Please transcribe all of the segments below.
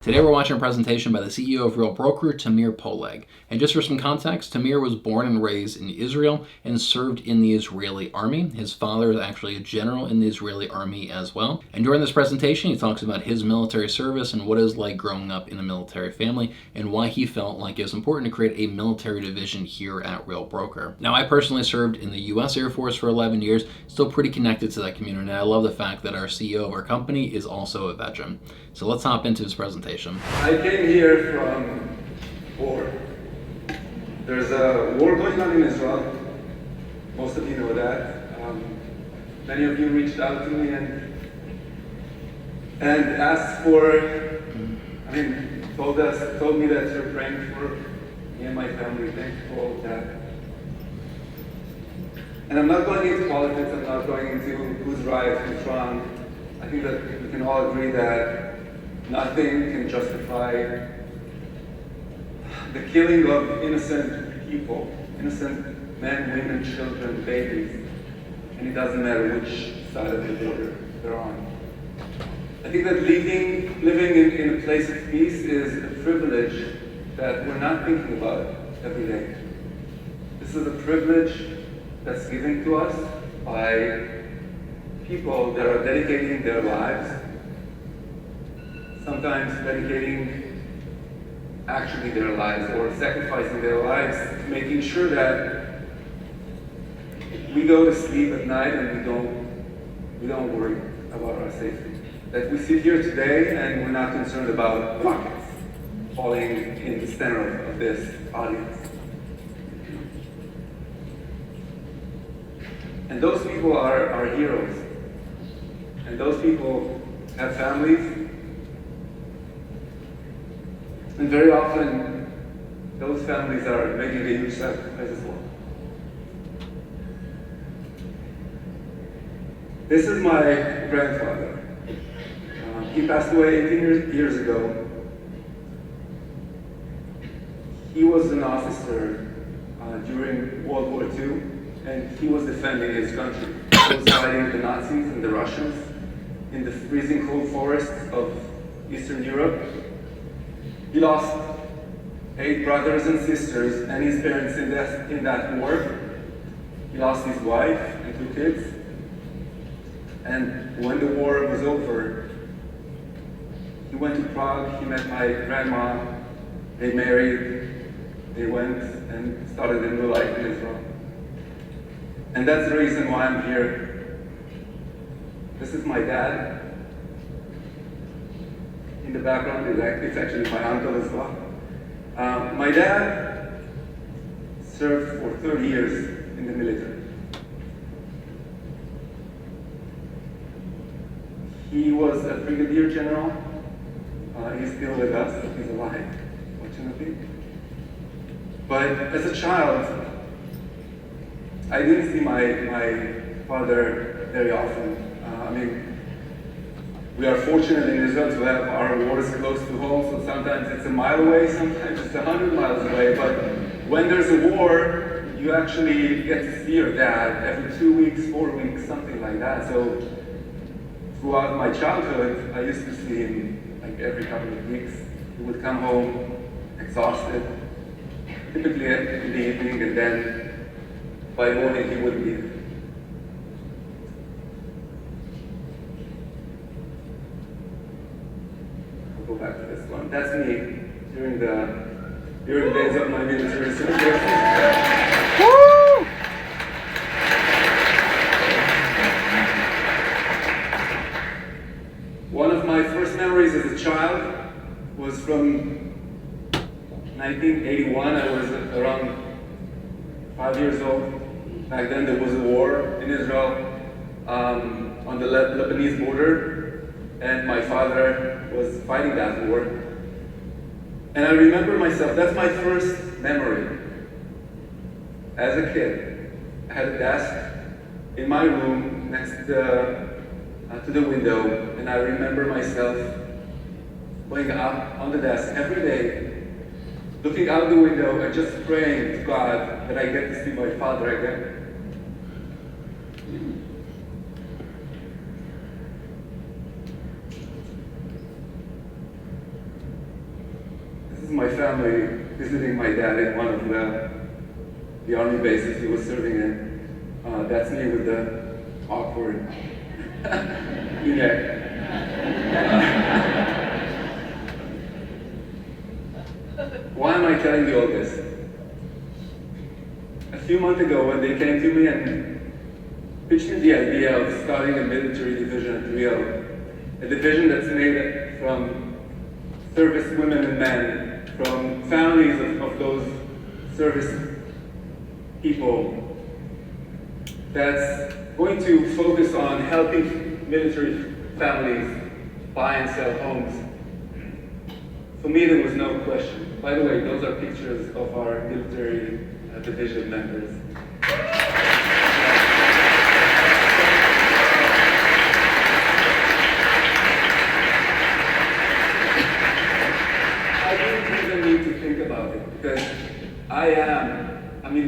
Today we're watching a presentation by the CEO of Real Broker, Tamir Poleg. And just for some context, Tamir was born and raised in Israel and served in the Israeli army. His father is actually a general in the Israeli army as well. And during this presentation, he talks about his military service and what it was like growing up in a military family and why he felt like it was important to create a military division here at Real Broker. Now, I personally served in the U.S. Air Force for 11 years, still pretty connected to that community. And I love the fact that our CEO of our company is also a veteran. So let's hop into his presentation. I came here from war. There's a war going on in Israel. Most of you know that. Many of you reached out to me and asked for, told me that you're praying for me and my family. Thank you for all of that. And I'm not going into politics, I'm not going into who's right, who's wrong. I think that we can all agree that nothing can justify the killing of innocent people, innocent men, women, children, babies, and it doesn't matter which side of the border they're on. I think that living in a place of peace is a privilege that we're not thinking about every day. This is a privilege that's given to us by people that are dedicating their lives, sometimes dedicating actually their lives or sacrificing their lives, making sure that we go to sleep at night and we don't worry about our safety. That we sit here today and we're not concerned about rockets falling in the center of this audience. And those people are heroes. And those people have families. And very often, those families are making a huge sacrifice as well. This is my grandfather. He passed away 18 years ago. He was an officer during World War II, and he was defending his country. He was fighting the Nazis and the Russians in the freezing cold forests of Eastern Europe. He lost 8 brothers and sisters and his parents in that war. He lost his wife and 2 kids. And when the war was over, he went to Prague, he met my grandma, they married, they went and started a new life in Israel. And that's the reason why I'm here. This is my dad. In the background, it's actually my uncle as well. My dad served for 30 years in the military. He was a brigadier general. He's still with us, he's alive, fortunately. But as a child, I didn't see my father very often. We are fortunate in Israel to have our wars close to home, so sometimes it's a mile away, sometimes it's 100 miles away, but when there's a war, you actually get to see your dad every 2 weeks, 4 weeks, something like that. So throughout my childhood, I used to see him like every couple of weeks. He would come home exhausted, typically in the evening, and then by morning he would leave. Go back to this one. That's me during the days of my military service. Woo! One of my first memories as a child was from 1981. I was around 5 years old. Back then there was a war in Israel on the Lebanese border. And my father was fighting that war. And I remember myself, that's my first memory. As a kid, I had a desk in my room next to the window, and I remember myself going up on the desk every day, looking out the window and just praying to God that I get to see my father again. is my family visiting my dad in one of the army bases he was serving in. That's me with the awkward neck. Why am I telling you all this? A few months ago, when they came to me and pitched me the idea of starting a military division at Real, a division that's made from service women and men, from families of those service people, that's going to focus on helping military families buy and sell homes. For me, there was no question. By the way, those are pictures of our military division members. I didn't even need to think about it because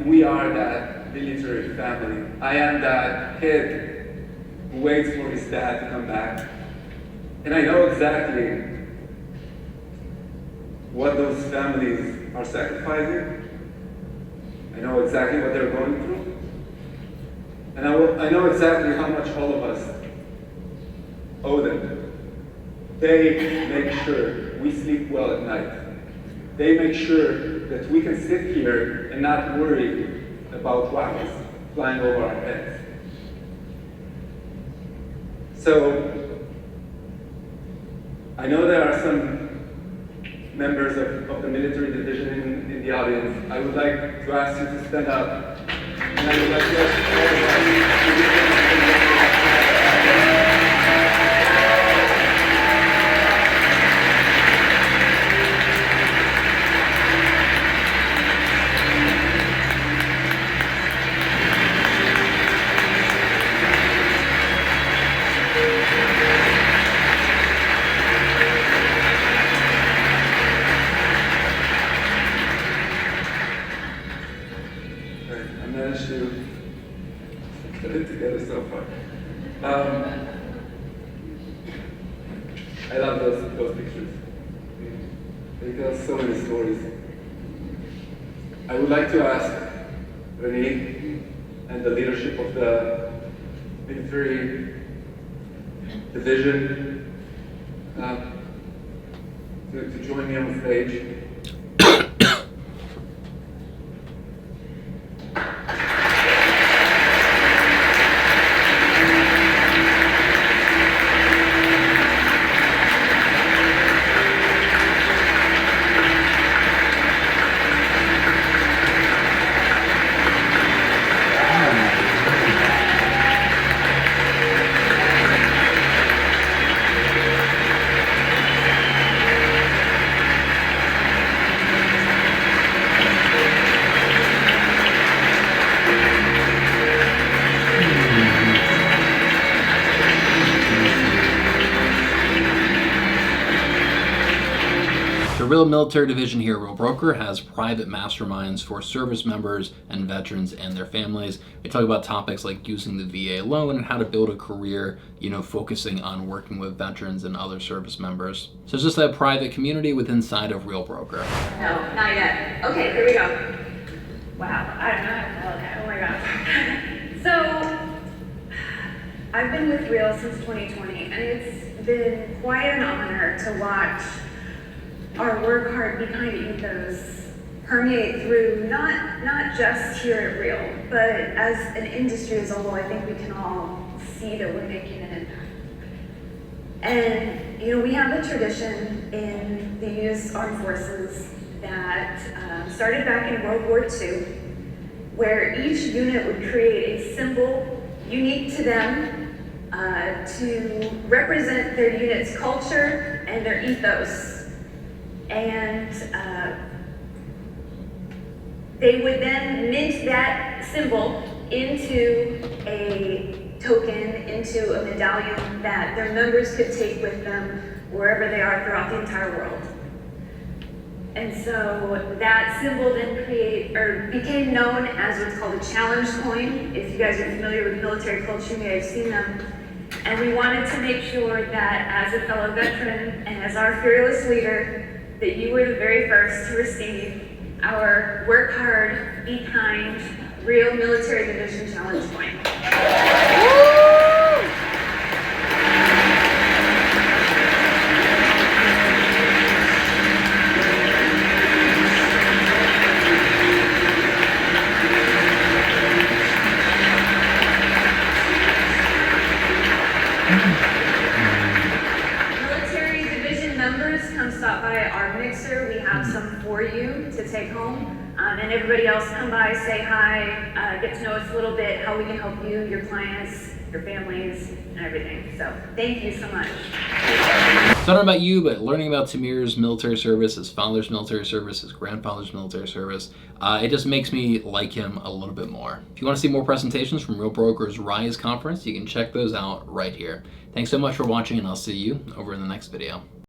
we are that military family. I am that kid who waits for his dad to come back. And I know exactly what those families are sacrificing. I know exactly what they're going through. And I know exactly how much all of us owe them. They make sure we sleep well at night. They make sure that we can sit here and not worry about rockets flying over our heads. So, I know there are some members of the military division in the audience. I would like to ask you to stand up. And I would like to ask everybody to put it together so far. I love those pictures. They tell so many stories. I would like to ask Renee and the leadership of the military division to join me on stage. The Real Military Division here at Real Broker has private masterminds for service members and veterans and their families. We talk about topics like using the VA loan and how to build a career, focusing on working with veterans and other service members. So it's just that private community within inside of Real Broker. No, not yet. Okay, here we go. Wow, I don't know. Okay, oh my God. So, I've been with Real since 2020, and it's been quite an honor to watch our work hard, be kind ethos permeate through not just here at Real, but as an industry as a whole. I think we can all see that we're making an impact. And we have a tradition in the U.S. Armed Forces that started back in World War II, where each unit would create a symbol unique to them to represent their unit's culture and their ethos. And they would then mint that symbol into a token, into a medallion that their members could take with them wherever they are throughout the entire world. And so that symbol then became known as what's called a challenge coin. If you guys are familiar with military culture, you may have seen them. And we wanted to make sure that as a fellow veteran and as our fearless leader, that you were the very first to receive our Work Hard, Be Kind, Real Military Division Challenge Coin. Military Division members, come stop by our mixer. We have some for you to take home. And everybody else, come by, say hi, get to know us a little bit, how we can help you, your clients, your families, and everything. So thank you so much. So I don't know about you, but learning about Tamir's military service, his father's military service, his grandfather's military service, it just makes me like him a little bit more. If you want to see more presentations from Real Brokers Rise Conference, you can check those out right here. Thanks so much for watching, and I'll see you over in the next video.